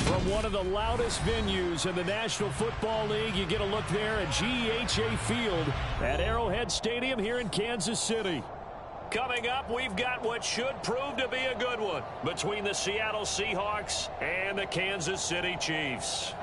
From one of the loudest venues in the National Football League, you get a look there at GEHA Field at Arrowhead Stadium here in Kansas City. Coming up, we've got what should prove to be a good one between the Seattle Seahawks and the Kansas City Chiefs.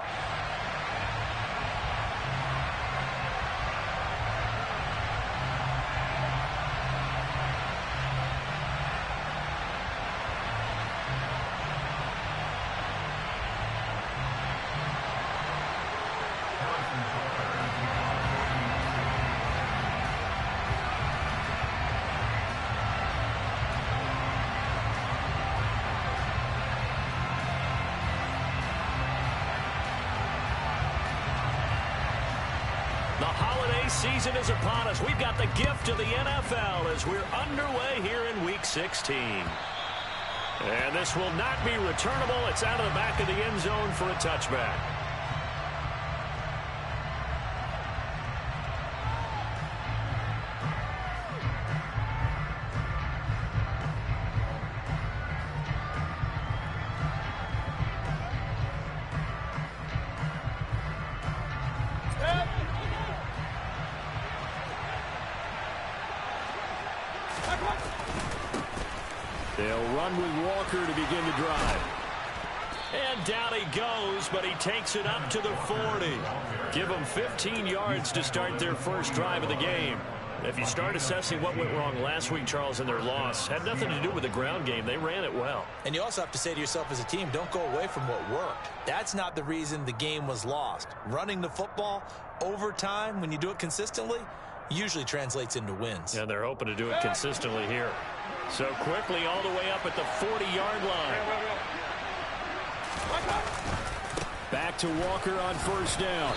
The holiday season is upon us. We've got the gift of the NFL as we're underway here in Week 16. And this will not be returnable. It's out of the back of the end zone for a touchback. They'll run with Walker to begin the drive. And down he goes, but he takes it up to the 40. Give them 15 yards to start their first drive of the game. If you start assessing what went wrong last week, Charles, in their loss, had nothing to do with the ground game. They ran it well. And you also have to say to yourself as a team, don't go away from what worked. That's not the reason the game was lost. Running the football over time, when you do it consistently, usually translates into wins. And they're hoping to do it consistently here. So quickly all the way up at the 40-yard line. Back to Walker on first down.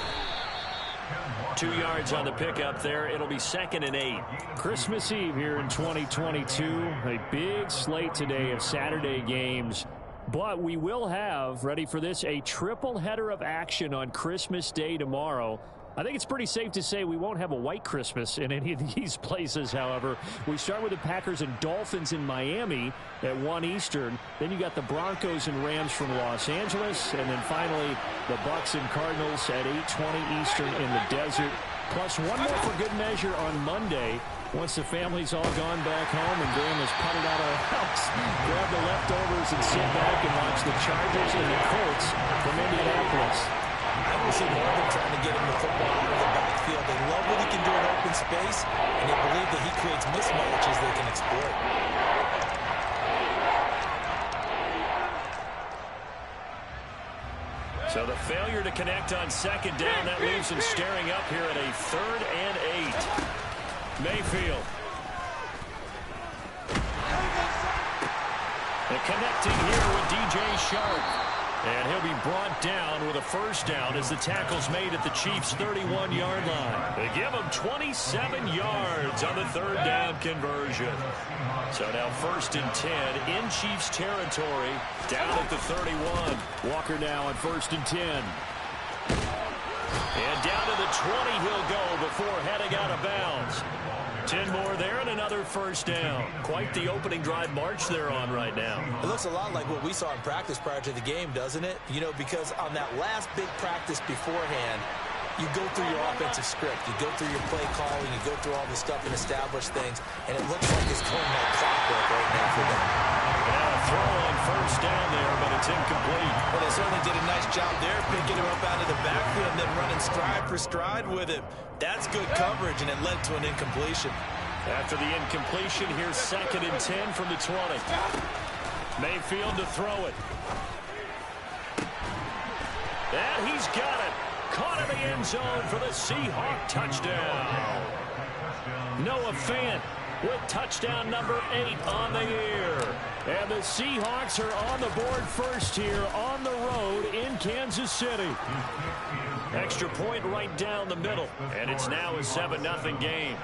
2 yards on the pickup there. It'll be 2nd and 8. Christmas Eve here in 2022. A big slate today of Saturday games. But we will have, ready for this, a triple header of action on Christmas Day tomorrow. I think it's pretty safe to say we won't have a white Christmas in any of these places, however. We start with the Packers and Dolphins in Miami at 1 Eastern. Then you got the Broncos and Rams from Los Angeles. And then finally, the Bucs and Cardinals at 8:20 Eastern in the desert. Plus one more for good measure on Monday. Once the family's all gone back home and Graham has putted out of the house, grab the leftovers and sit back and watch the Chargers and the Colts from Indianapolis. I don't see more of them trying to get him the football out of the backfield. They love what he can do in open space, and they believe that he creates mismatches they can exploit. So the failure to connect on second down, that leaves him staring up here at a 3rd and 8. Mayfield. And connecting here with DJ Sharp. And he'll be brought down with a first down as the tackle's made at the Chiefs' 31-yard line. They give him 27 yards on the 3rd down conversion. So now 1st and 10 in Chiefs territory, down at the 31. Walker now on 1st and 10. And down to the 20 he'll go before heading out of bounds. 10 more there and another first down. Quite the opening drive march they're on right now. It looks a lot like what we saw in practice prior to the game, doesn't it? You know, because on that last big practice beforehand, you go through your offensive script. You go through your play calling. You go through all the stuff and establish things. And it looks like it's going like clockwork right now for them. Yeah, throw on first down there, but it's incomplete. Well, they certainly did a nice job there, picking him up out of the backfield and then running stride for stride with him. That's good coverage, and it led to an incompletion. After the incompletion, here's 2nd and 10 from the 20. Mayfield to throw it. And he's got it. Caught in the end zone for the Seahawk touchdown. Noah Fant with touchdown number 8 on the year. And the Seahawks are on the board first here on the road in Kansas City. Extra point right down the middle. And it's now a 7-0 game.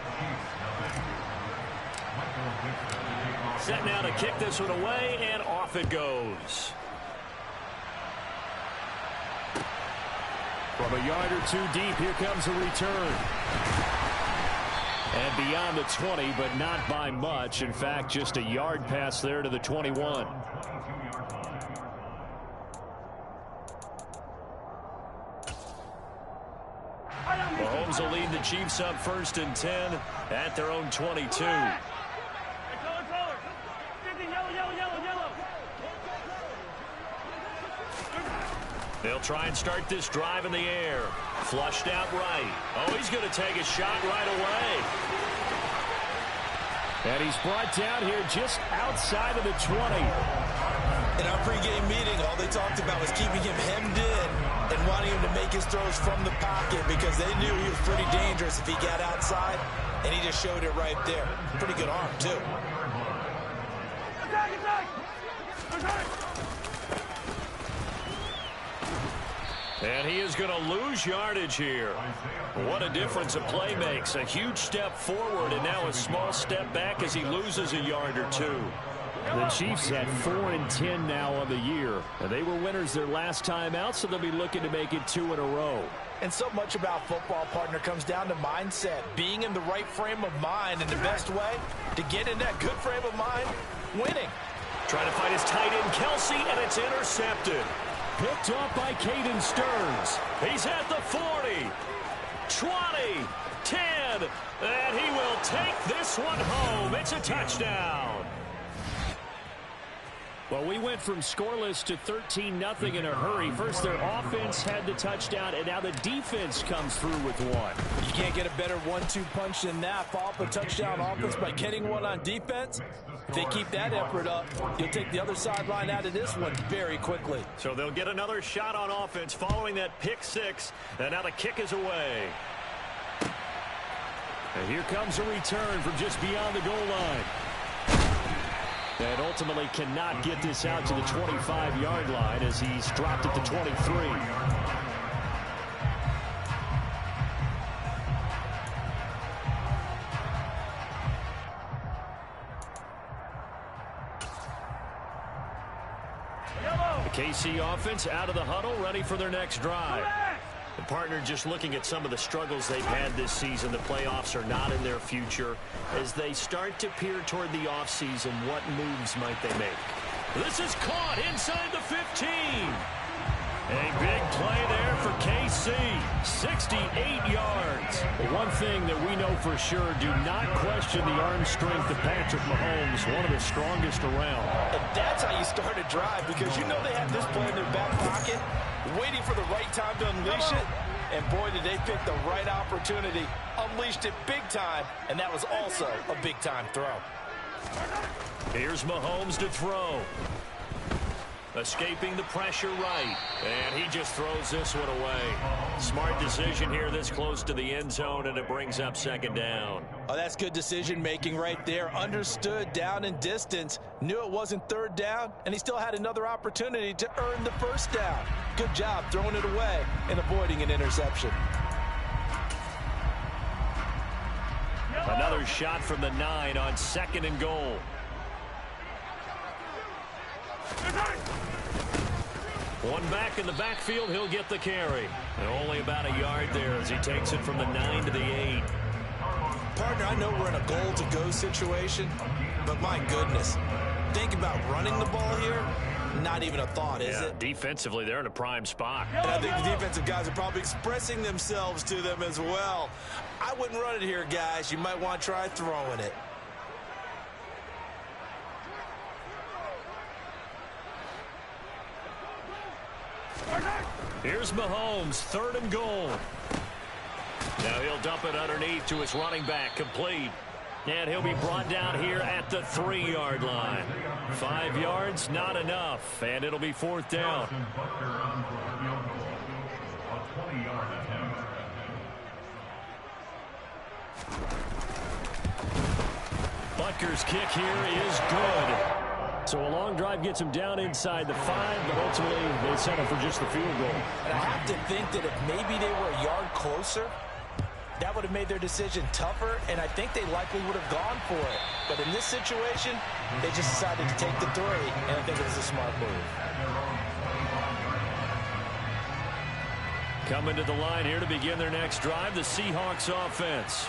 Set now to kick this one away, and off it goes. From a yard or 2 deep, here comes a return. And beyond the 20, but not by much. In fact, just a yard pass there to the 21. the Chiefs up 1st and 10 at their own 22. They'll try and start this drive in the air. Flushed out right. Oh, he's going to take a shot right away. And he's brought down here just outside of the 20. In our pregame meeting, all they talked about was keeping him hemmed in and wanting him to make his throws from the pocket because they knew he was pretty dangerous if he got outside, and he just showed it right there. Pretty good arm, too. And he is going to lose yardage here. What a difference a play makes. A huge step forward and now a small step back as he loses a yard or two. The Chiefs had 4 and 10 now on the year. And they were winners their last time out, so they'll be looking to make it 2 in a row. And so much about football, partner, comes down to mindset. Being in the right frame of mind, and the best way to get in that good frame of mind, winning. Trying to find his tight end, Kelsey, and it's intercepted. Picked off by Caden Stearns. He's at the 40, 20, 10, and he will take this one home. It's a touchdown. Well, we went from scoreless to 13-0 in a hurry. First, their offense had the touchdown, and now the defense comes through with one. You can't get a better 1-2 punch than that. Follow up a touchdown offense by getting one on defense. If they keep that effort up, you'll take the other sideline out of this one very quickly. So they'll get another shot on offense following that pick six, and now the kick is away. And here comes a return from just beyond the goal line. And ultimately cannot get this out to the 25-yard line as he's dropped at the 23. The KC offense out of the huddle, ready for their next drive. The partner just looking at some of the struggles they've had this season. The playoffs are not in their future. As they start to peer toward the offseason, what moves might they make? This is caught inside the 15. A big play there for KC. 68 yards. One thing that we know for sure, do not question the arm strength of Patrick Mahomes, one of the strongest around. And that's how you start a drive, because you know they have this play in their back pocket, waiting for the right time to unleash it. And boy, did they pick the right opportunity. Unleashed it big time, and that was also a big-time throw. Here's Mahomes to throw. Escaping the pressure right. And he just throws this one away. Smart decision here this close to the end zone, and it brings up second down. Oh, that's good decision-making right there. Understood down and distance. Knew it wasn't third down, and he still had another opportunity to earn the first down. Good job throwing it away and avoiding an interception. Another shot from the 9 on 2nd and goal. One back in the backfield, he'll get the carry. And only about a yard there as he takes it from the 9 to the 8. Partner, I know we're in a goal-to-go situation, but my goodness, think about running the ball here. Not even a thought, is it? Defensively, they're in a prime spot. And I think the defensive guys are probably expressing themselves to them as well. I wouldn't run it here, guys. You might want to try throwing it. Here's Mahomes, 3rd and goal. Now he'll dump it underneath to his running back, complete. And he'll be brought down here at the 3-yard line. 5 yards, not enough. And it'll be 4th down. Butker's kick here is good. So a long drive gets him down inside the 5, but ultimately they settle for just the field goal. And I have to think that if maybe they were a yard closer, that would have made their decision tougher, and I think they likely would have gone for it. But in this situation, they just decided to take the 3, and I think it was a smart move. Coming to the line here to begin their next drive, the Seahawks offense.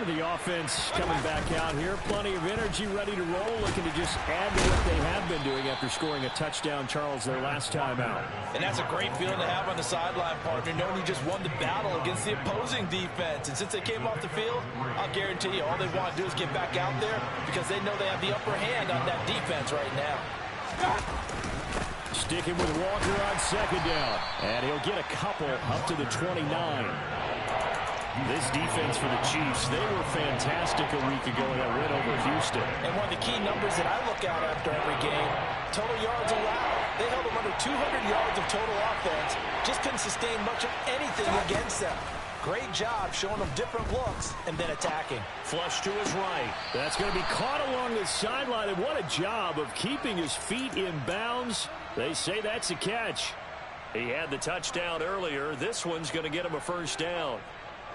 The offense coming back out here. Plenty of energy, ready to roll, looking to just add to what they have been doing after scoring a touchdown, Charles, their last time out. And that's a great feeling to have on the sideline, partner, knowing you just won the battle against the opposing defense. And since they came off the field, I'll guarantee you all they want to do is get back out there because they know they have the upper hand on that defense right now. Sticking with Walker on second down. And he'll get a couple up to the 29. This defense for the Chiefs, they were fantastic a week ago in that win over Houston. And one of the key numbers that I look at after every game, total yards allowed. They held them under 200 yards of total offense. Just couldn't sustain much of anything against them. Great job showing them different looks and then attacking. Flush to his right. That's going to be caught along the sideline. And what a job of keeping his feet in bounds. They say that's a catch. He had the touchdown earlier. This one's going to get him a first down.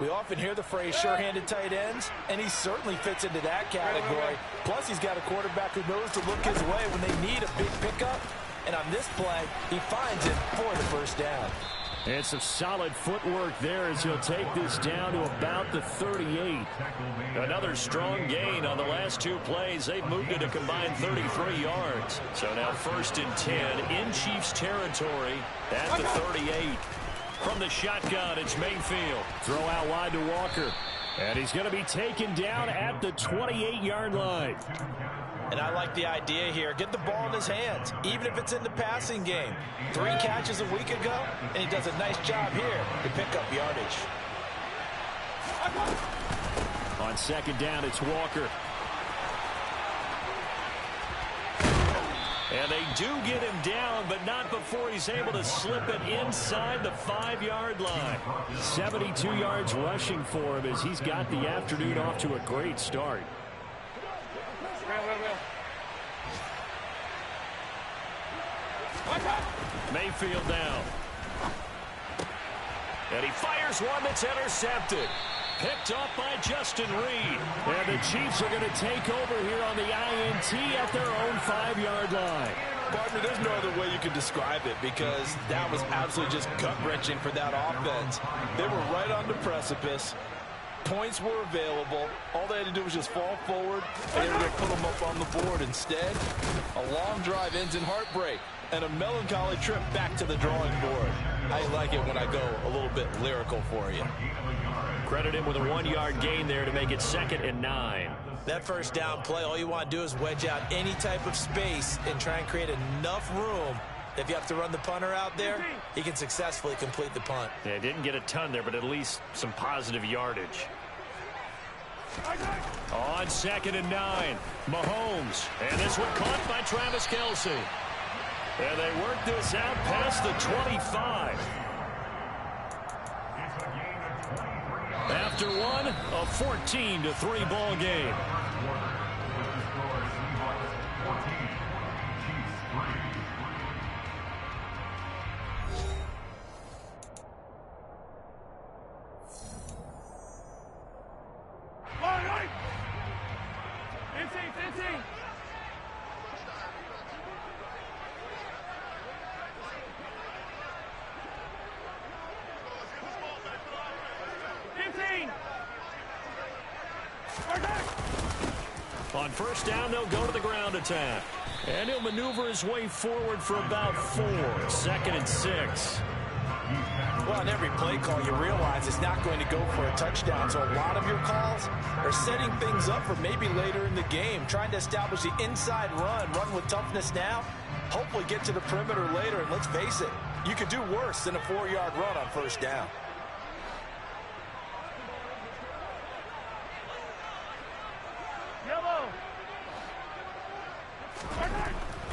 We often hear the phrase sure-handed tight ends, and he certainly fits into that category. Plus, he's got a quarterback who knows to look his way when they need a big pickup. And on this play, he finds it for the first down. And some solid footwork there as he'll take this down to about the 38. Another strong gain on the last two plays. They've moved it a combined 33 yards. So now 1st and 10 in Chiefs territory at the 38. From the shotgun, it's Mayfield. Throw out wide to Walker. And he's going to be taken down at the 28-yard line. And I like the idea here. Get the ball in his hands, even if it's in the passing game. 3 catches a week ago, and he does a nice job here to pick up yardage. On second down, it's Walker. And they do get him down, but not before he's able to slip it inside the 5-yard line. 72 yards rushing for him as he's got the afternoon off to a great start. Mayfield down. And he fires one that's intercepted. Picked up by Justin Reed. And the Chiefs are going to take over here on the INT at their own 5-yard line. Partner, there's no other way you can describe it because that was absolutely just gut-wrenching for that offense. They were right on the precipice. Points were available. All they had to do was just fall forward, and they were going to put them up on the board. Instead, a long drive ends in heartbreak and a melancholy trip back to the drawing board. I like it when I go a little bit lyrical for you. Credit him with a 1-yard gain there to make it 2nd and 9. That first down play, all you want to do is wedge out any type of space and try and create enough room. If you have to run the punter out there, he can successfully complete the punt. Yeah, didn't get a ton there, but at least some positive yardage. On 2nd and 9, Mahomes. And this one caught by Travis Kelce. And they work this out past the 25. After one, a 14-3 ball game. On first down, they'll go to the ground attack. And he'll maneuver his way forward for about 4. 2nd and 6. Well, on every play call, you realize it's not going to go for a touchdown. So a lot of your calls are setting things up for maybe later in the game, trying to establish the inside run with toughness now, hopefully get to the perimeter later. And let's face it, you could do worse than a 4-yard run on first down.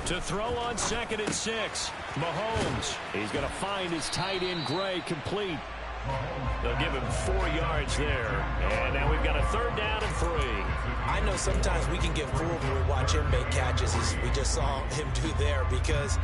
To throw on 2nd and 6. Mahomes. He's going to find his tight end, Gray, complete. They'll give him 4 yards there. And now we've got a 3rd down and 3. I know sometimes we can get fooled when we watch him make catches as we just saw him do there because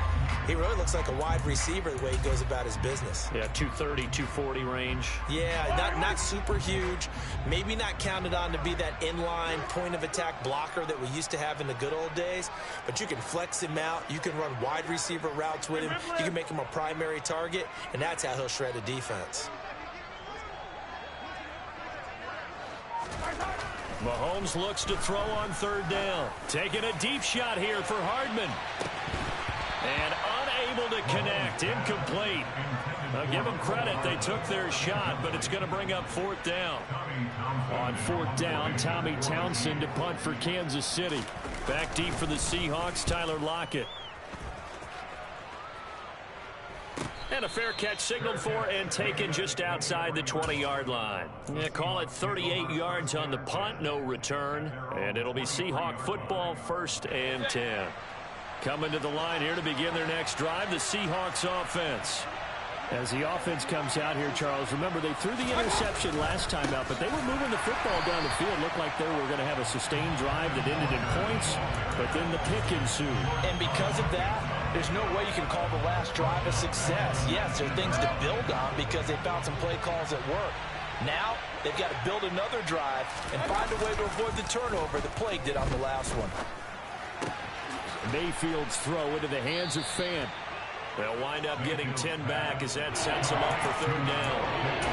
he really looks like a wide receiver the way he goes about his business. Yeah, 230, 240 range. Yeah, not super huge. Maybe not counted on to be that inline point-of-attack blocker that we used to have in the good old days. But you can flex him out. You can run wide receiver routes with him. You can make him a primary target, and that's how he'll shred a defense. Mahomes looks to throw on third down. Taking a deep shot here for Hardman. And unable to connect. Incomplete. I'll give them credit. They took their shot, but it's going to bring up fourth down. On fourth down, Tommy Townsend to punt for Kansas City. Back deep for the Seahawks, Tyler Lockett. And a fair catch signaled for and taken just outside the 20-yard line. Yeah, call it 38 yards on the punt, no return. And it'll be Seahawk football, 1st and 10. Coming to the line here to begin their next drive, the Seahawks offense. As the offense comes out here, Charles, remember they threw the interception last time out, but they were moving the football down the field. Looked like they were going to have a sustained drive that ended in points, but then the pick ensued. And because of that, there's no way you can call the last drive a success. Yes, there are things to build on because they found some play calls that work. Now, they've got to build another drive and find a way to avoid the turnover the Plague did on the last one. Mayfield's throw into the hands of Fant. They'll wind up getting 10 back as that sets them up for third down.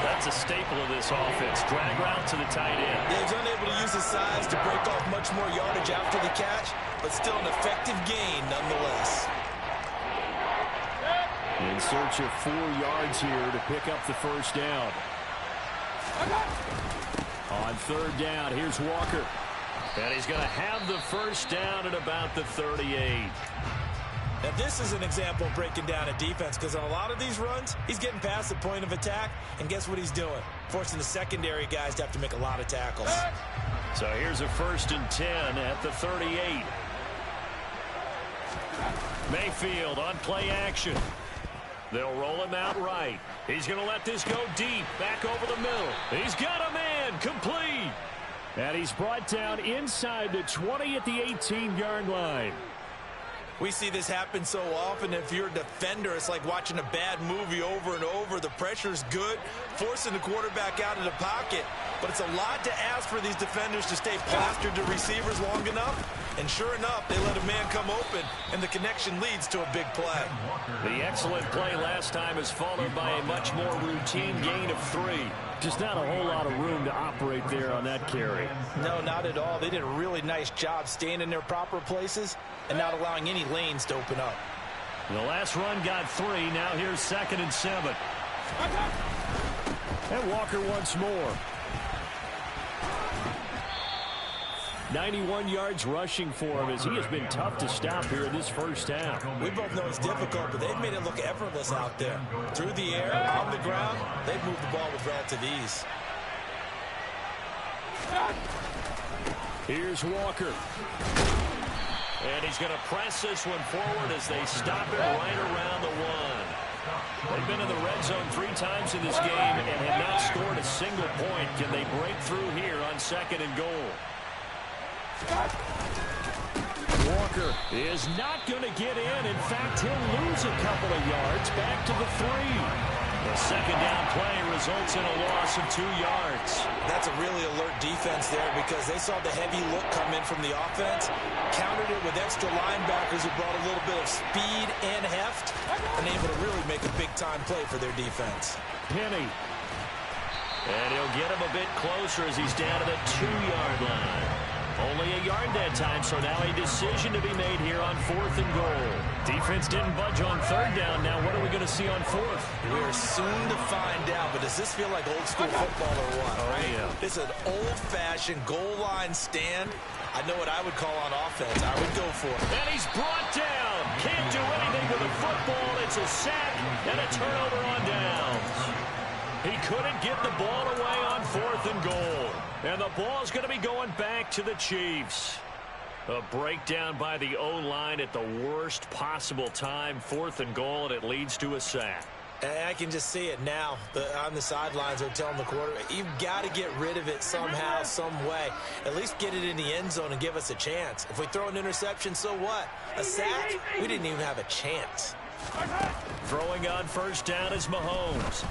That's a staple of this offense. Drag route to the tight end. He's unable to use his size to break off much more yardage after the catch, but still an effective gain nonetheless. In search of 4 yards here to pick up the first down. On third down, here's Walker. And he's going to have the first down at about the 38. Now, this is an example of breaking down a defense because on a lot of these runs, he's getting past the point of attack, and guess what he's doing? Forcing the secondary guys to have to make a lot of tackles. So here's a 1st and 10 at the 38. Mayfield on play action. They'll roll him out right. He's going to let this go deep, back over the middle. He's got a man, complete. And he's brought down inside the 20 at the 18-yard line. We see this happen so often. If you're a defender, it's like watching a bad movie over and over. The pressure's good, forcing the quarterback out of the pocket. But it's a lot to ask for these defenders to stay plastered to receivers long enough. And sure enough, they let a man come open, and the connection leads to a big play. The excellent play last time is followed by a much more routine gain of 3. Just not a whole lot of room to operate there on that carry. No, not at all. They did a really nice job staying in their proper places and not allowing any lanes to open up. The last run got 3. Now here's 2nd and 7. And Walker once more. 91 yards rushing for him as he has been tough to stop here in this first half. We both know it's difficult, but they've made it look effortless out there. Through the air, on the ground, they've moved the ball with relative ease. Here's Walker. And he's going to press this one forward as they stop it right around the 1. They've been in the red zone 3 times in this game and have not scored a single point. Can they break through here on 2nd and goal? Walker is not going to get in. In fact, he'll lose a couple of yards back to the 3. The 2nd down play results in a loss of 2 yards. That's a really alert defense there because they saw the heavy look come in from the offense, countered it with extra linebackers who brought a little bit of speed and heft, and able to really make a big-time play for their defense. Penny. And he'll get him a bit closer as he's down to the 2-yard line. Only a yard that time, so now a decision to be made here on 4th and goal. Defense didn't budge on 3rd down. Now what are we going to see on 4th? We're soon to find out, but does this feel like old school football or what? Oh, right? Yeah. It's an old-fashioned goal line stand. I know what I would call on offense. I would go for it. And he's brought down. Can't do anything with the football. It's a sack and a turnover on downs. He couldn't get the ball away on 4th and goal. And the ball's going to be going back to the Chiefs. A breakdown by the O-line at the worst possible time. 4th and goal, and it leads to a sack. I can just see it now. On the sidelines, they're telling the quarterback, you've got to get rid of it somehow, some way. At least get it in the end zone and give us a chance. If we throw an interception, so what? A sack? We didn't even have a chance. Throwing on 1st down is Mahomes.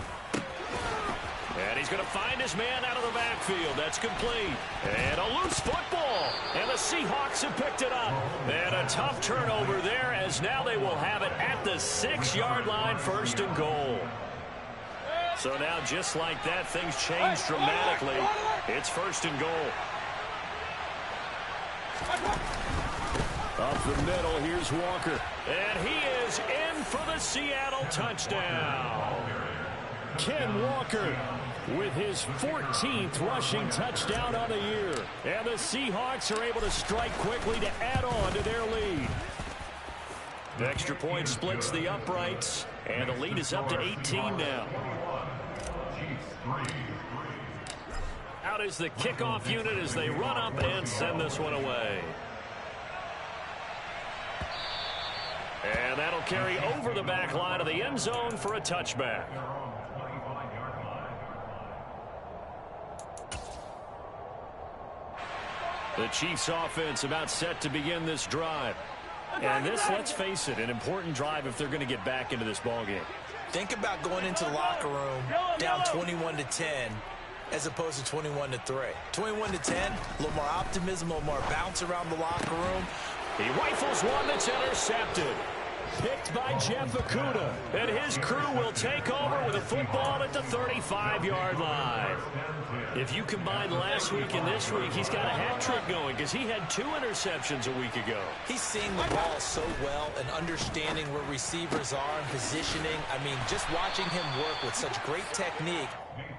And he's going to find his man out of the backfield. That's complete. And a loose football. And the Seahawks have picked it up. And a tough turnover there as now they will have it at the 6-yard line, 1st and goal. So now just like that, things change dramatically. It's 1st and goal. Up the middle, here's Walker. And he is in for the Seattle touchdown. Ken Walker with his 14th rushing touchdown on the year. And the Seahawks are able to strike quickly to add on to their lead. The extra point splits the uprights, and the lead is up to 18 now. Out is the kickoff unit as they run up and send this one away. And that'll carry over the back line of the end zone for a touchback. The Chiefs offense about set to begin this drive. And this, let's face it, an important drive if they're going to get back into this ballgame. Think about going into the locker room down 21-10 as opposed to 21-3. 21-10, a little more optimism, a little more bounce around the locker room. He rifles one that's intercepted. Picked by Jeff Okudah. And his crew will take over with a football at the 35-yard line. If you combine last week and this week, he's got a hat trick going because he had 2 interceptions a week ago. He's seeing the ball so well and understanding where receivers are and positioning. I mean, just watching him work with such great technique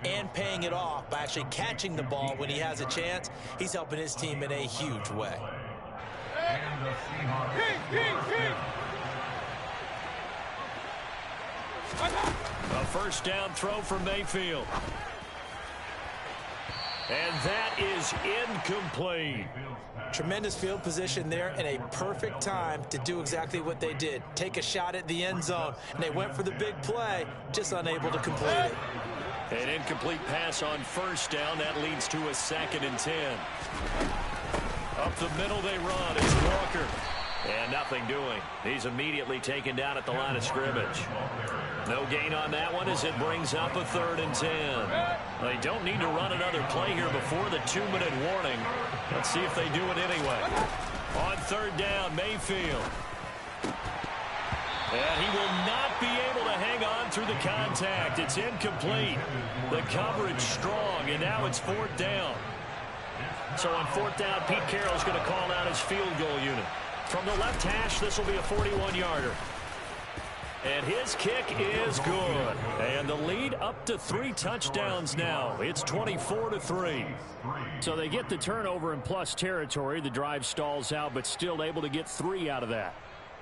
and paying it off by actually catching the ball when he has a chance, he's helping his team in a huge way. A first down throw for Mayfield. And that is incomplete. Tremendous field position there and a perfect time to do exactly what they did. Take a shot at the end zone. And they went for the big play, just unable to complete it. An incomplete pass on first down. That leads to a 2nd and 10. Up the middle they run. It's Walker. And nothing doing. He's immediately taken down at the line of scrimmage. No gain on that one as it brings up a 3rd and 10. They don't need to run another play here before the 2-minute warning. Let's see if they do it anyway. On 3rd down, Mayfield. And he will not be able to hang on through the contact. It's incomplete. The coverage strong, and now it's 4th down. So on 4th down, Pete Carroll's going to call out his field goal unit. From the left hash, this will be a 41-yarder. And his kick is good. And the lead up to 3 touchdowns now. It's 24-3. So they get the turnover in plus territory. The drive stalls out, but still able to get 3 out of that.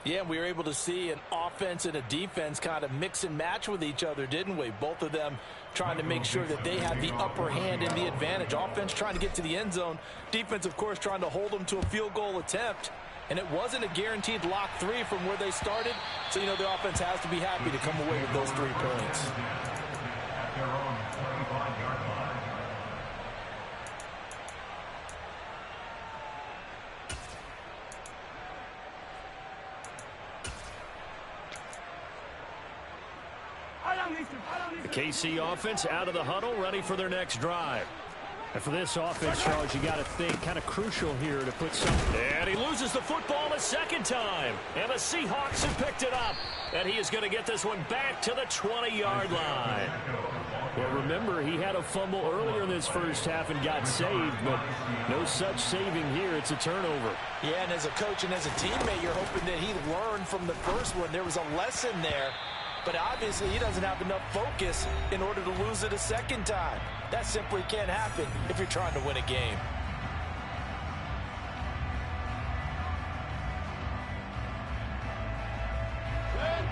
Yeah, we were able to see an offense and a defense kind of mix and match with each other, didn't we? Both of them trying to make sure that they had the upper hand and the advantage. Offense trying to get to the end zone. Defense, of course, trying to hold them to a field goal attempt. And it wasn't a guaranteed lock 3 from where they started. So, you know, the offense has to be happy to come away with those 3 points. The KC offense out of the huddle, ready for their next drive. And for this offense, Charles, you got to think kind of crucial here to put some. And he loses the football a 2nd time. And the Seahawks have picked it up. And he is going to get this one back to the 20-yard line. Well, remember, he had a fumble earlier in this first half and got saved, but no such saving here. It's a turnover. Yeah, and as a coach and as a teammate, you're hoping that he learned from the first one. There was a lesson there. But obviously, he doesn't have enough focus in order to lose it a 2nd time. That simply can't happen if you're trying to win a game.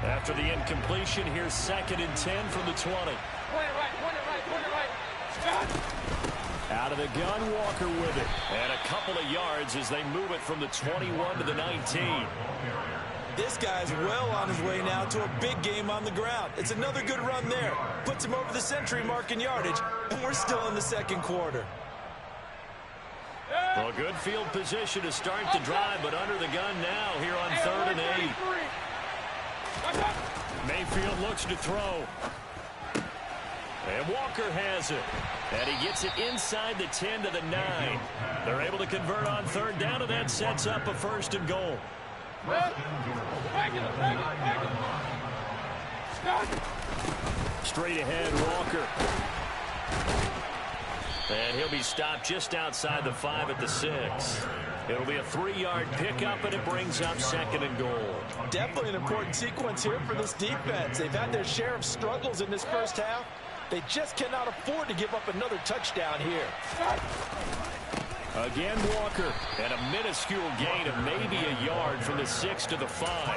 After the incompletion, here's 2nd and 10 from the 20. Out of the gun, Walker with it. And a couple of yards as they move it from the 21 to the 19. This guy's well on his way now to a big game on the ground. It's another good run there. Puts him over the century mark in yardage, and we're still in the 2nd quarter. Well, good field position to start the drive, but under the gun now here on 3rd and 8. Mayfield looks to throw. And Walker has it. And he gets it inside the 10 to the 9. They're able to convert on 3rd down, and that sets up a 1st and goal. Straight ahead, Walker. And he'll be stopped just outside the 5 at the 6. It'll be a 3-yard pickup, and it brings up 2nd and goal. Definitely an important sequence here for this defense. They've had their share of struggles in this first half. They just cannot afford to give up another touchdown here. Again, Walker, and a minuscule gain of maybe a yard from the 6 to the 5.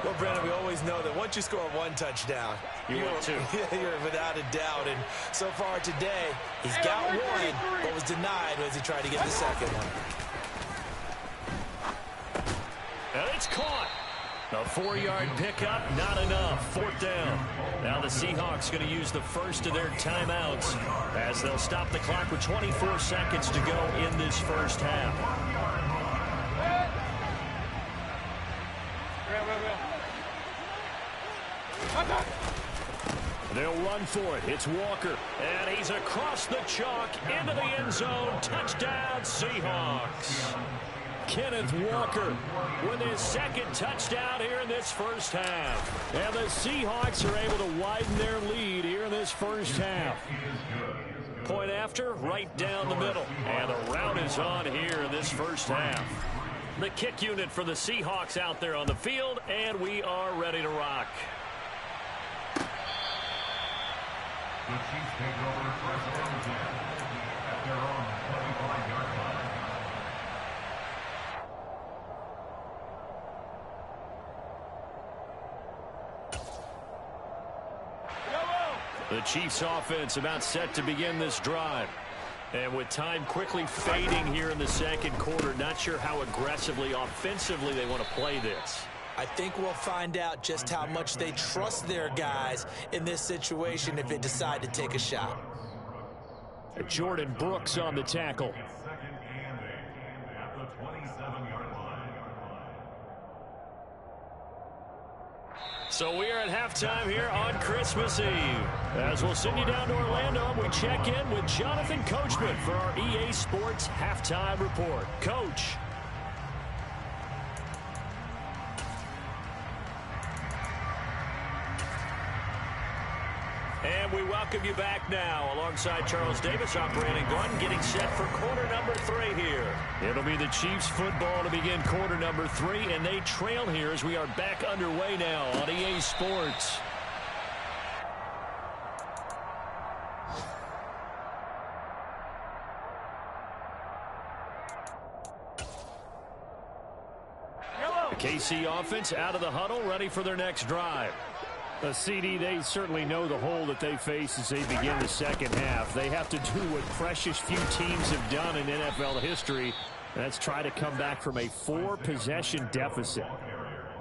Well, Brandon, we always know that once you score one touchdown, you're without a doubt. And so far today, he's got one, but was denied as he tried to get the second one. And it's caught. A 4-yard pickup, not enough. 4th down. Now the Seahawks going to use the first of their timeouts as they'll stop the clock with 24 seconds to go in this first half. They'll run for it. It's Walker. And he's across the chalk into the end zone. Touchdown, Seahawks. Kenneth Walker with his 2nd touchdown here in this first half. And the Seahawks are able to widen their lead here in this first half. Point after, right down the middle. And the route is on here in this first half. The kick unit for the Seahawks out there on the field, and we are ready to rock. The Chiefs take over first down at their own 25-yard line. The Chiefs offense about set to begin this drive. And with time quickly fading here in the second quarter, not sure how aggressively, offensively they want to play this. I think we'll find out just how much they trust their guys in this situation if they decide to take a shot. Jordan Brooks on the tackle. Second and 8 at the 27-yard line. So we are at halftime here on Christmas Eve. As we'll send you down to Orlando, we check in with Jonathan Coachman for our EA Sports Halftime Report. Coach. And we welcome you back now alongside Charles Davis, operating gun, getting set for quarter number 3 here. It'll be the Chiefs football to begin quarter number 3, and they trail here as we are back underway now on EA Sports. The KC offense out of the huddle, ready for their next drive. The CD, they certainly know the hole that they face as they begin the second half. They have to do what precious few teams have done in NFL history. That's try to come back from a 4-possession deficit.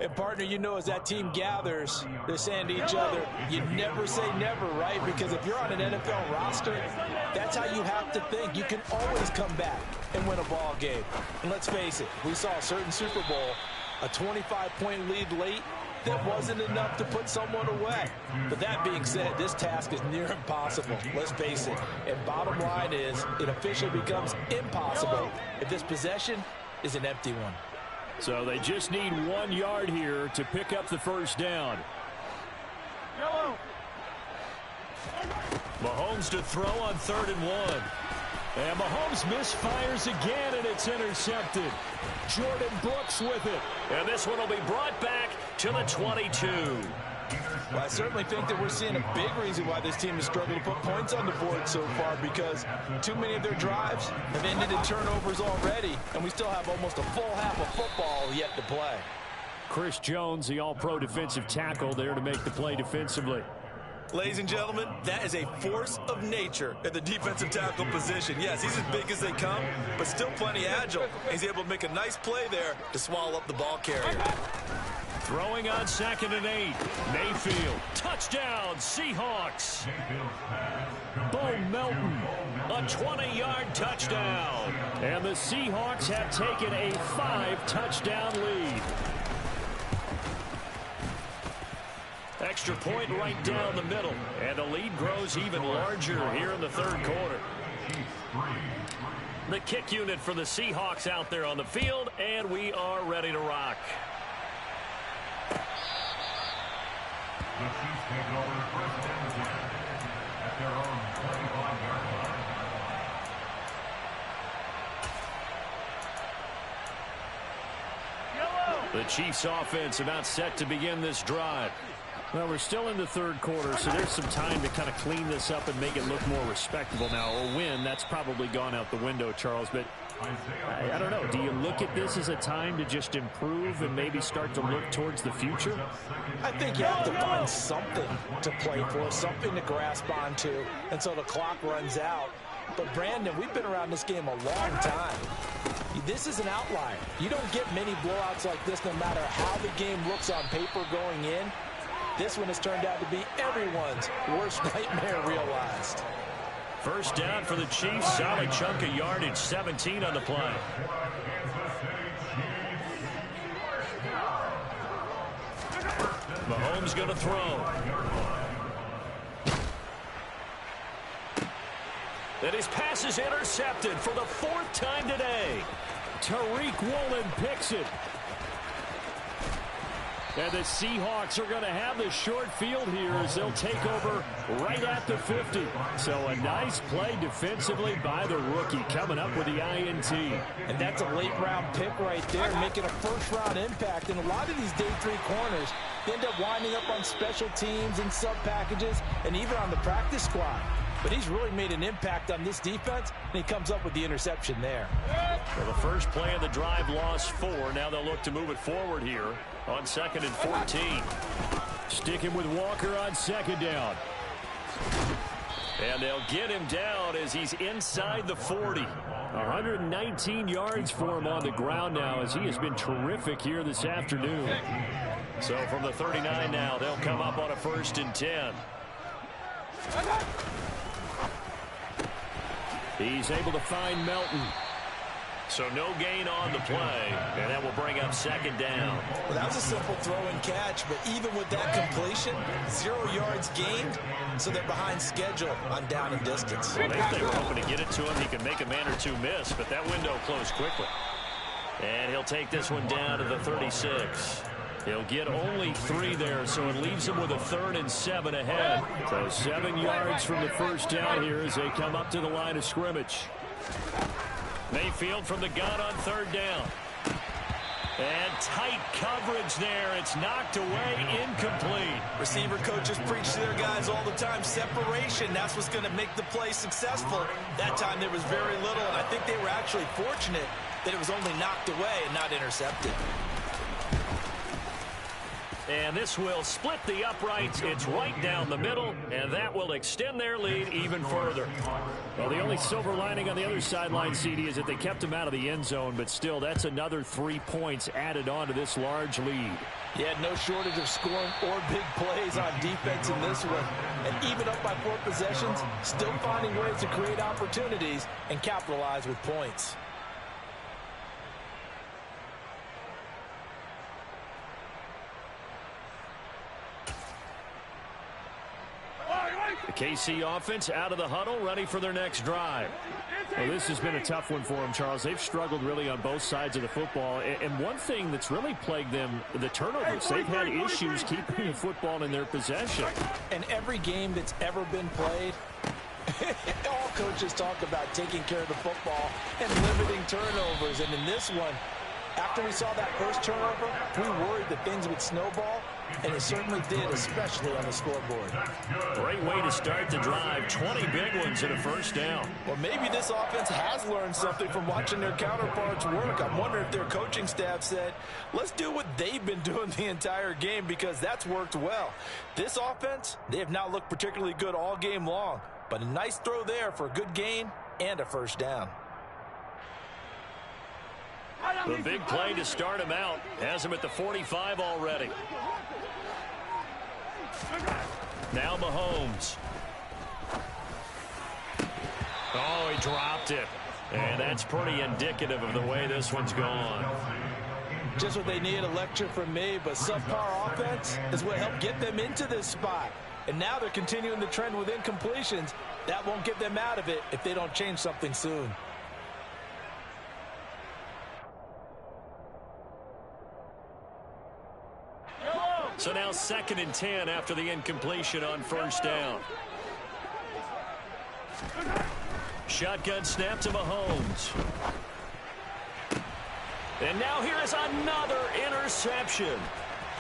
And, partner, you know, as that team gathers, they're saying to each other, you never say never, right? Because if you're on an NFL roster, that's how you have to think. You can always come back and win a ball game. And let's face it, we saw a certain Super Bowl, a 25-point lead late. That wasn't enough to put someone away. But that being said, this task is near impossible. Let's face it. And bottom line is, it officially becomes impossible if this possession is an empty one. So they just need 1 yard here to pick up the first down. Mahomes to throw on 3rd and 1. And Mahomes misfires again, and it's intercepted. Jordan Brooks with it. And this one will be brought back to the 22. Well, I certainly think that we're seeing a big reason why this team has struggled to put points on the board so far, because too many of their drives have ended in turnovers already, and we still have almost a full half of football yet to play. Chris Jones, the all-pro defensive tackle, there to make the play defensively. Ladies and gentlemen, that is a force of nature at the defensive tackle position. Yes, he's as big as they come, but still plenty agile. He's able to make a nice play there to swallow up the ball carrier. Throwing on 2nd and 8. Mayfield. Touchdown, Seahawks. Bo Melton. A 20-yard touchdown. And the Seahawks have taken a 5-touchdown lead. Extra point right down the middle. And the lead grows even larger here in the 3rd quarter. The kick unit for the Seahawks out there on the field, and we are ready to rock. The Chiefs take over first and 10 at their own 25-yard line. The Chiefs offense about set to begin this drive. Well, we're still in the third quarter, so there's some time to kind of clean this up and make it look more respectable now. A win, that's probably gone out the window, Charles. But I don't know. Do you look at this as a time to just improve and maybe start to look towards the future? I think you have to find something to play for, something to grasp onto until the clock runs out. But, Brandon, we've been around this game a long time. This is an outlier. You don't get many blowouts like this no matter how the game looks on paper going in. This one has turned out to be everyone's worst nightmare realized. First down for the Chiefs. Solid chunk of yardage. 17 on the play. Mahomes going to throw. And his pass is intercepted for the 4th time today. Tariq Woolen picks it. And the Seahawks are going to have the short field here as they'll take over right at the 50. So a nice play defensively by the rookie coming up with the INT. And that's a late-round pick right there, making a first-round impact. And a lot of these day 3 corners end up winding up on special teams and sub-packages and even on the practice squad. But he's really made an impact on this defense, and he comes up with the interception there. Well, the first play of the drive lost 4. Now they'll look to move it forward here on 2nd and 14. Sticking with Walker on 2nd down. And they'll get him down as he's inside the 40. 119 yards for him on the ground now as he has been terrific here this afternoon. So from the 39 now, they'll come up on a 1st and 10. He's able to find Melton. So no gain on the play, and that will bring up 2nd down. Well, that was a simple throw and catch, but even with that completion, 0 yards gained, so they're behind schedule on down and distance. Well, they were hoping to get it to him. He could make a man or two miss, but that window closed quickly. And he'll take this one down to the 36. He'll get only 3 there, so it leaves him with a 3rd and 7 ahead. So 7 yards from the first down here as they come up to the line of scrimmage. Mayfield from the gun on 3rd down. And tight coverage there. It's knocked away, incomplete. Receiver coaches preach to their guys all the time. Separation, that's what's going to make the play successful. That time there was very little, and I think they were actually fortunate that it was only knocked away and not intercepted. And this will split the uprights. It's right down the middle, and that will extend their lead even further. Well, the only silver lining on the other sideline, CD, is that they kept him out of the end zone, but still, that's another 3 points added on to this large lead. Yeah, no shortage of scoring or big plays on defense in this one. And even up by 4 possessions, still finding ways to create opportunities and capitalize with points. The KC offense out of the huddle, ready for their next drive. Well, this has been a tough one for them, Charles. They've struggled really on both sides of the football. And one thing that's really plagued them, the turnovers. They've had issues keeping the football in their possession. And every game that's ever been played, all coaches talk about taking care of the football and limiting turnovers. And in this one, after we saw that first turnover, we worried that things would snowball, and it certainly did, especially on the scoreboard. Great way to start the drive. 20 big ones and a first down. Well, maybe this offense has learned something from watching their counterparts work. I'm wondering if their coaching staff said, let's do what they've been doing the entire game, because that's worked well. This offense, they have not looked particularly good all game long, but a nice throw there for a good gain and a first down. The big play to start him out has him at the 45 already. Now Mahomes. Oh, he dropped it. And that's pretty indicative of the way this one's gone. Just what they need, a lecture from me, but subpar offense is what helped get them into this spot. And now they're continuing the trend with incompletions. That won't get them out of it if they don't change something soon. So now 2nd and 10 after the incompletion on first down. Shotgun snap to Mahomes. And now here is another interception.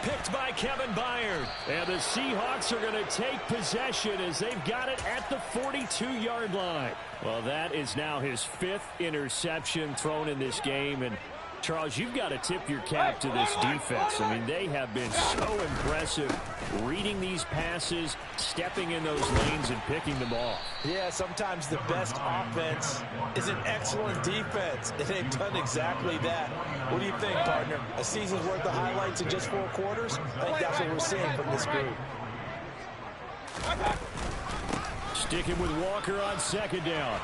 Picked by Kevin Byard. And the Seahawks are going to take possession as they've got it at the 42-yard line. Well, that is now his 5th interception thrown in this game. And, Charles, you've got to tip your cap to this defense. I mean, they have been so impressive reading these passes, stepping in those lanes, and picking them off. Yeah, sometimes the best offense is an excellent defense, and they've done exactly that. What do you think, partner? A season's worth of highlights in just 4 quarters? I think that's what we're seeing from this group. Sticking with Walker on 2nd down.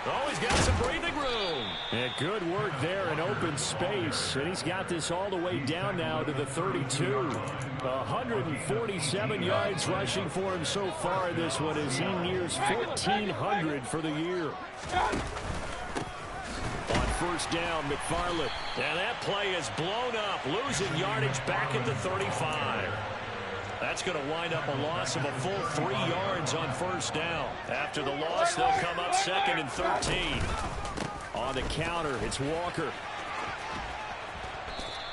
Oh, he's got some breathing room. And good work there in open space. And he's got this all the way down now to the 32. 147 yards rushing for him so far this one as he nears 1,400 for the year. On 1st down, McFarland. And that play is blown up, losing yardage back at the 35. That's going to wind up a loss of a full 3 yards on 1st down. After the loss, they'll come up 2nd and 13. On the counter, it's Walker.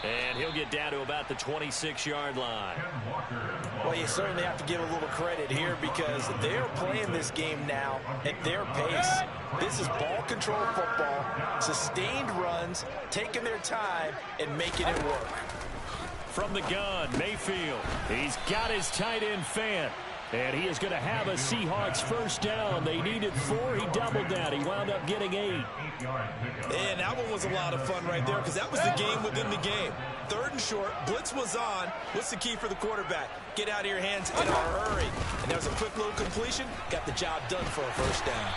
And he'll get down to about the 26-yard line. Well, you certainly have to give a little credit here because they're playing this game now at their pace. This is ball control football, sustained runs, taking their time, and making it work. From the gun, Mayfield. He's got his tight end Fant. And he is going to have a Seahawks 1st down. They needed 4. He doubled that. He wound up getting 8. And that one was a lot of fun right there because that was the game within the game. 3rd and short. Blitz was on. What's the key for the quarterback? Get out of your hands in a hurry. And there was a quick little completion. Got the job done for a 1st down.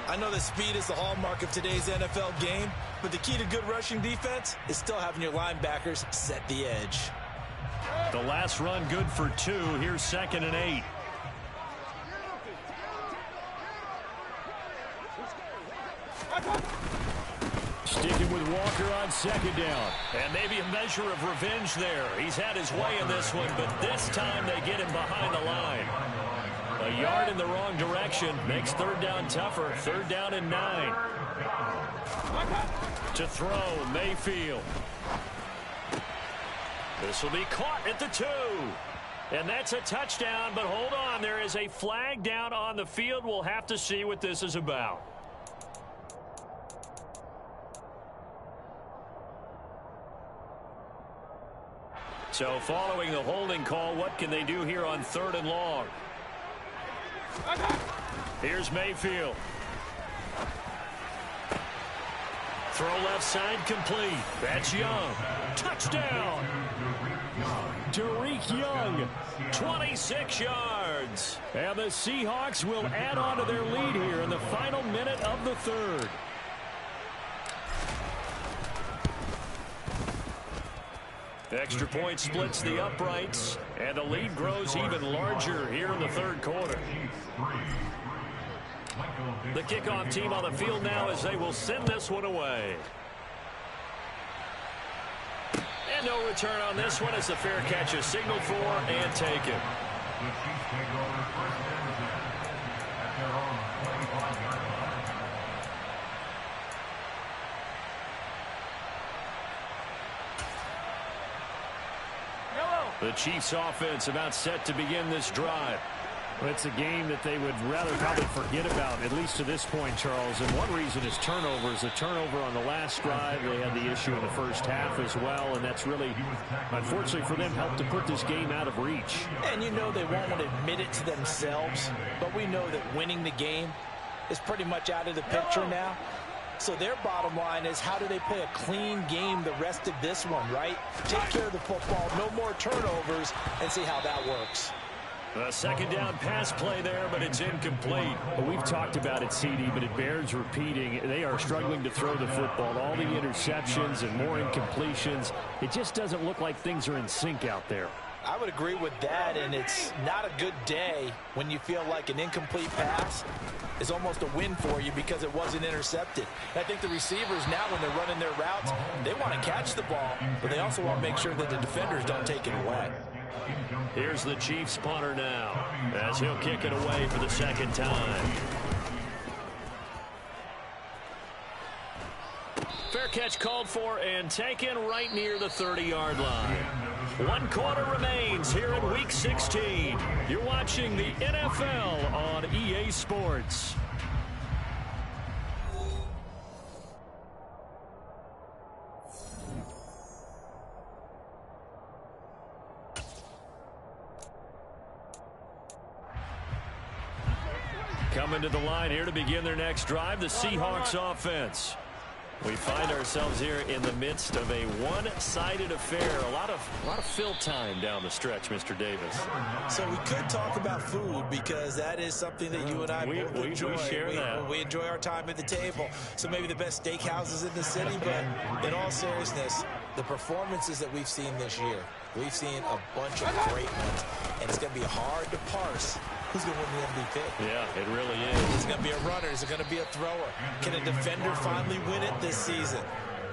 I know that speed is the hallmark of today's NFL game, but the key to good rushing defense is still having your linebackers set the edge. The last run good for 2. Here's 2nd and 8. Sticking with Walker on 2nd down. And maybe a measure of revenge there. He's had his way in this one, but this time they get him behind the line. A yard in the wrong direction makes 3rd down tougher. 3rd down and 9. To throw, Mayfield. This will be caught at the 2. And that's a touchdown, but hold on. There is a flag down on the field. We'll have to see what this is about. So following the holding call, what can they do here on 3rd and long? Here's Mayfield. Throw left side complete. That's Young. Touchdown. Tariq Young. 26 yards. And the Seahawks will add on to their lead here in the final minute of the 3rd. Extra point splits the uprights, and the lead grows even larger here in the 3rd quarter. The kickoff team on the field now as they will send this one away. And no return on this one as the fair catch is signaled for and taken. The Chiefs take over 1st and 10 at their own 25-yard line. The Chiefs offense about set to begin this drive. Well, it's a game that they would rather probably forget about, at least to this point, Charles. And one reason is turnovers. A turnover on the last drive. They had the issue in the 1st half as well, and that's really, unfortunately for them, helped to put this game out of reach. And you know they won't want to admit it to themselves, but we know that winning the game is pretty much out of the picture now. So their bottom line is, how do they play a clean game the rest of this one, right? Take care of the football, no more turnovers, and see how that works. A 2nd down pass play there, but it's incomplete. Well, we've talked about it, CD, but it bears repeating. They are struggling to throw the football. All the interceptions and more incompletions. It just doesn't look like things are in sync out there. I would agree with that, and it's not a good day when you feel like an incomplete pass is almost a win for you because it wasn't intercepted. And I think the receivers now, when they're running their routes, they want to catch the ball, but they also want to make sure that the defenders don't take it away. Here's the Chiefs punter now as he'll kick it away for the 2nd time. Fair catch called for and taken right near the 30-yard line. 1 quarter remains here in Week 16. You're watching the NFL on EA Sports. Coming to the line here to begin their next drive, the Seahawks offense. We find ourselves here in the midst of a one-sided affair. A lot of fill time down the stretch, Mr. Davis. So we could talk about food because that is something that you and I both enjoy. We share that. We enjoy our time at the table. So maybe the best steakhouses in the city, but in all seriousness, the performances that we've seen this year, we've seen a bunch of great ones, and it's going to be hard to parse who's going to win the MVP. Yeah, it really is. Is it going to be a runner? Is it going to be a thrower? Can a defender finally win it this season?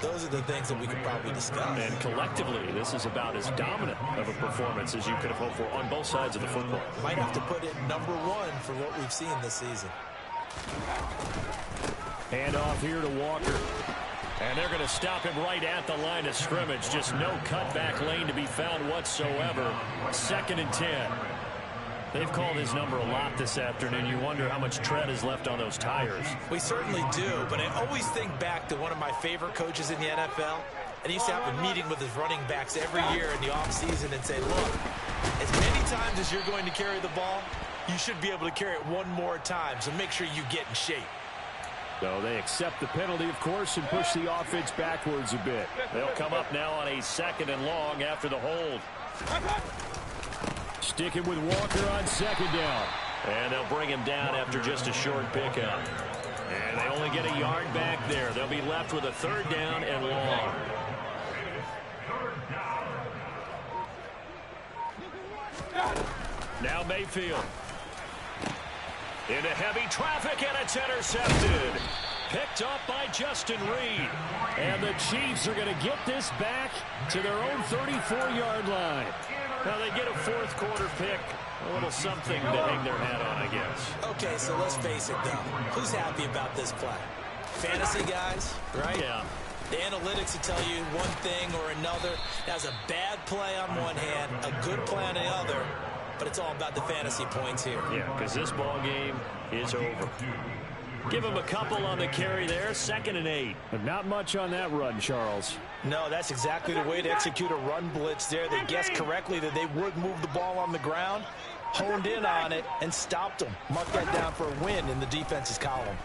Those are the things that we could probably discuss. And collectively, this is about as dominant of a performance as you could have hoped for on both sides of the football. Might have to put it #1 for what we've seen this season. Hand off here to Walker. And they're going to stop him right at the line of scrimmage. Just no cutback lane to be found whatsoever. 2nd and 10. They've called his number a lot this afternoon. You wonder how much tread is left on those tires. We certainly do, but I always think back to one of my favorite coaches in the NFL, and he used to have a meeting with his running backs every year in the offseason and say, look, as many times as you're going to carry the ball, you should be able to carry it one more time, so make sure you get in shape. So they accept the penalty, of course, and push the offense backwards a bit. They'll come up now on a 2nd and long after the hold. Sticking with Walker on 2nd down. And they'll bring him down after just a short pickup. And they only get a yard back there. They'll be left with a 3rd down and long. Now Mayfield. Into heavy traffic, and it's intercepted. Picked up by Justin Reed. And the Chiefs are going to get this back to their own 34-yard line. Now they get a 4th quarter pick. A little something to hang their hat on, I guess. Okay, so let's face it, though. Who's happy about this play? Fantasy guys, right? Yeah. The analytics will tell you one thing or another. That's a bad play on one hand, a good play on the other, but it's all about the fantasy points here. Yeah, because this ball game is over. Give him a couple on the carry there, 2nd and 8. But not much on that run, Charles. No, that's exactly the way to execute a run blitz there. They guessed correctly that they would move the ball on the ground, honed in on it, and stopped them. Mark that down for a win in the defense's column.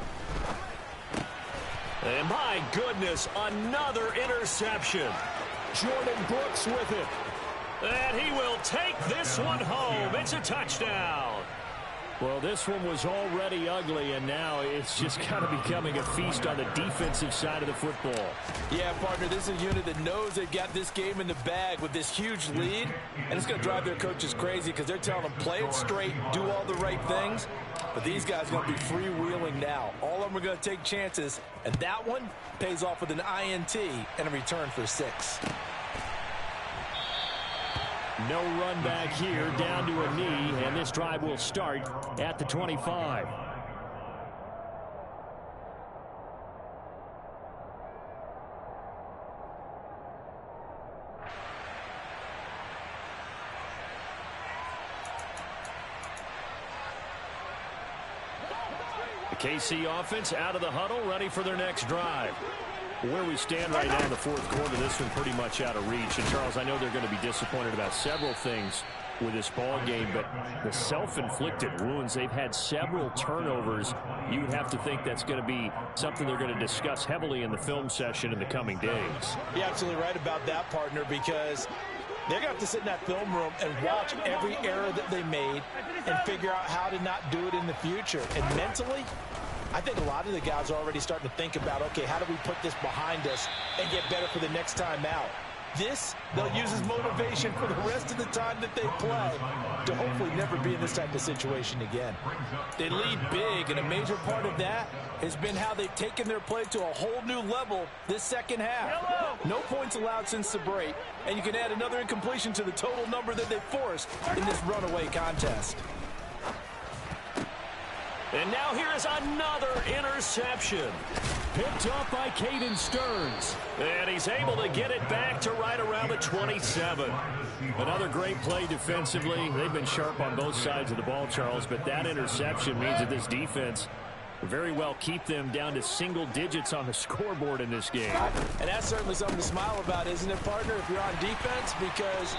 And my goodness, another interception. Jordan Brooks with it. And he will take this one home. It's a touchdown. Well, this one was already ugly, and now it's just kind of becoming a feast on the defensive side of the football. Yeah, partner, this is a unit that knows they've got this game in the bag with this huge lead, and it's going to drive their coaches crazy because they're telling them play it straight, do all the right things, but these guys are going to be freewheeling now. All of them are going to take chances, and that one pays off with an INT and a return for 6. No run back here, down to a knee, and this drive will start at the 25. The KC offense out of the huddle, ready for their next drive. Where we stand right now in the 4th quarter, this one pretty much out of reach. And, Charles, I know they're going to be disappointed about several things with this ball game, but the self-inflicted wounds, they've had several turnovers. You would have to think that's going to be something they're going to discuss heavily in the film session in the coming days. You're absolutely right about that, partner, because they're going to have to sit in that film room and watch every error that they made and figure out how to not do it in the future. And mentally, I think a lot of the guys are already starting to think about, okay, how do we put this behind us and get better for the next time out? This, they'll use as motivation for the rest of the time that they play to hopefully never be in this type of situation again. They lead big, and a major part of that has been how they've taken their play to a whole new level this second half. No points allowed since the break, and you can add another incompletion to the total number that they forced in this runaway contest. And now here is another interception. Picked up by Caden Stearns. And he's able to get it back to right around the 27. Another great play defensively. They've been sharp on both sides of the ball, Charles, but that interception means that this defense will very well keep them down to single digits on the scoreboard in this game. And that's certainly something to smile about, isn't it, partner, if you're on defense? Because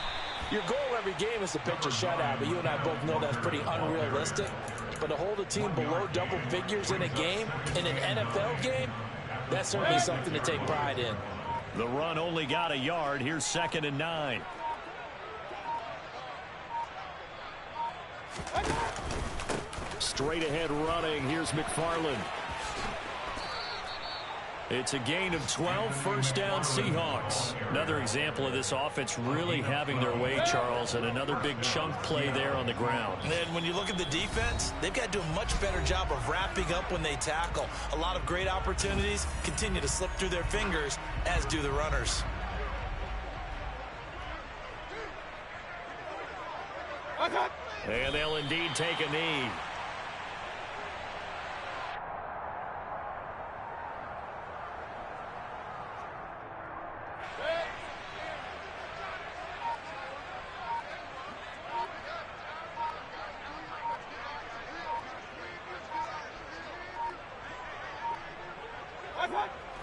your goal every game is to pitch a shutout, but you and I both know that's pretty unrealistic. But to hold a team below double figures in a game, in an NFL game, that's certainly something to take pride in. The run only got a yard. Here's 2nd and 9. Straight ahead running. Here's McFarland. It's a gain of 12, first down Seahawks. Another example of this offense really having their way, Charles, and another big chunk play there on the ground. And when you look at the defense, they've got to do a much better job of wrapping up when they tackle. A lot of great opportunities continue to slip through their fingers, as do the runners. And they'll indeed take a knee.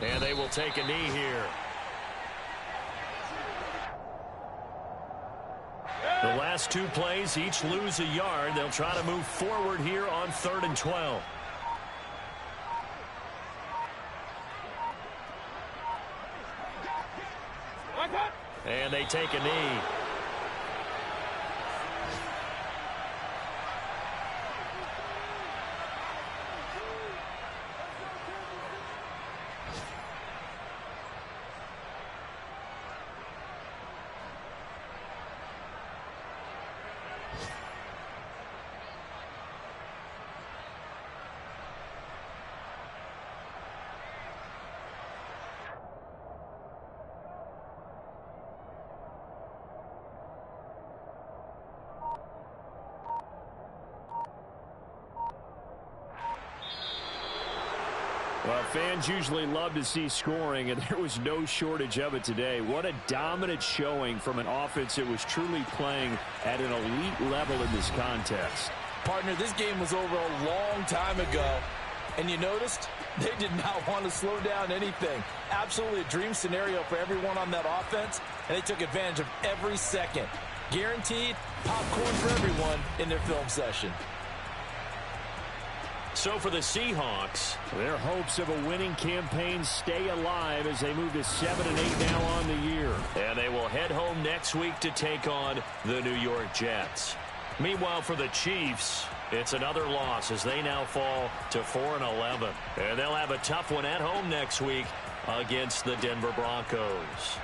And they will take a knee here. The last 2 plays, each lose a yard. They'll try to move forward here on 3rd and 12. And they take a knee. Well, fans usually love to see scoring, and there was no shortage of it today. What a dominant showing from an offense that was truly playing at an elite level in this contest. Partner, this game was over a long time ago, and you noticed they did not want to slow down anything. Absolutely a dream scenario for everyone on that offense, and they took advantage of every second. Guaranteed popcorn for everyone in their film session. So for the Seahawks, their hopes of a winning campaign stay alive as they move to 7-8 now on the year. And they will head home next week to take on the New York Jets. Meanwhile, for the Chiefs, it's another loss as they now fall to 4-11. And they'll have a tough one at home next week against the Denver Broncos.